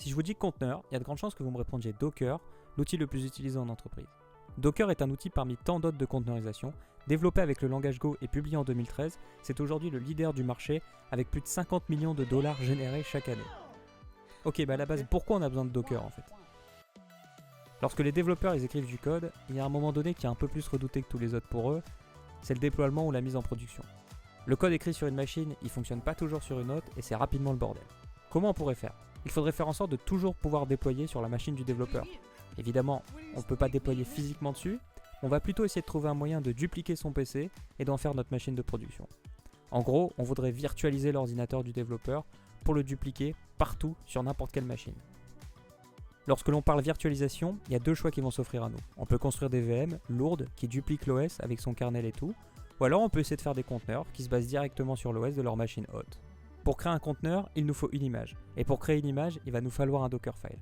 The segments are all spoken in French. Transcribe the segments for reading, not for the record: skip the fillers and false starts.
Si je vous dis conteneur, il y a de grandes chances que vous me répondiez Docker, l'outil le plus utilisé en entreprise. Docker est un outil parmi tant d'autres de conteneurisation. Développé avec le langage Go et publié en 2013, c'est aujourd'hui le leader du marché avec plus de 50 millions de dollars générés chaque année. Ok, à la base, pourquoi on a besoin de Docker en fait? Lorsque les développeurs ils écrivent du code, il y a un moment donné qui est un peu plus redouté que tous les autres pour eux, c'est le déploiement ou la mise en production. Le code écrit sur une machine, il fonctionne pas toujours sur une autre et c'est rapidement le bordel. Comment on pourrait faire? Il faudrait faire en sorte de toujours pouvoir déployer sur la machine du développeur. Évidemment, on ne peut pas déployer physiquement dessus, on va plutôt essayer de trouver un moyen de dupliquer son PC et d'en faire notre machine de production. En gros, on voudrait virtualiser l'ordinateur du développeur pour le dupliquer partout sur n'importe quelle machine. Lorsque l'on parle virtualisation, il y a deux choix qui vont s'offrir à nous. On peut construire des VM lourdes qui dupliquent l'OS avec son kernel et tout, ou alors on peut essayer de faire des conteneurs qui se basent directement sur l'OS de leur machine hôte. Pour créer un conteneur, il nous faut une image, et pour créer une image, il va nous falloir un Dockerfile.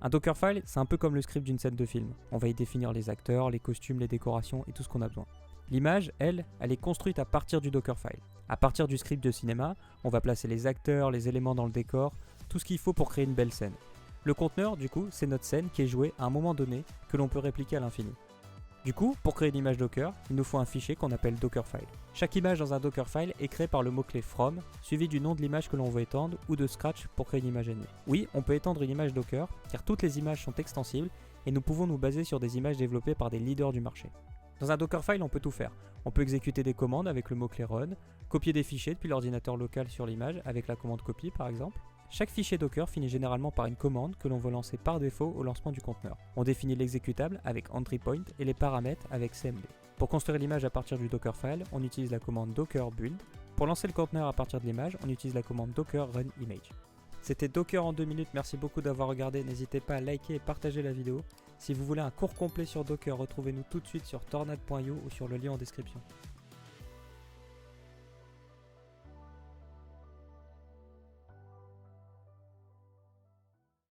Un Dockerfile, c'est un peu comme le script d'une scène de film. On va y définir les acteurs, les costumes, les décorations et tout ce qu'on a besoin. L'image, elle est construite à partir du Dockerfile. À partir du script de cinéma, on va placer les acteurs, les éléments dans le décor, tout ce qu'il faut pour créer une belle scène. Le conteneur, du coup, c'est notre scène qui est jouée à un moment donné que l'on peut répliquer à l'infini. Du coup, pour créer une image Docker, il nous faut un fichier qu'on appelle Dockerfile. Chaque image dans un Dockerfile est créée par le mot-clé from, suivi du nom de l'image que l'on veut étendre, ou de Scratch pour créer une image ennemie. Oui, on peut étendre une image Docker, car toutes les images sont extensibles, et nous pouvons nous baser sur des images développées par des leaders du marché. Dans un Dockerfile, on peut tout faire. On peut exécuter des commandes avec le mot-clé run, copier des fichiers depuis l'ordinateur local sur l'image avec la commande copy par exemple. Chaque fichier Docker finit généralement par une commande que l'on veut lancer par défaut au lancement du conteneur. On définit l'exécutable avec entry point et les paramètres avec cmd. Pour construire l'image à partir du Dockerfile, on utilise la commande docker build. Pour lancer le conteneur à partir de l'image, on utilise la commande docker run image. C'était Docker en 2 minutes, merci beaucoup d'avoir regardé, n'hésitez pas à liker et partager la vidéo. Si vous voulez un cours complet sur Docker, retrouvez-nous tout de suite sur tornad.io ou sur le lien en description.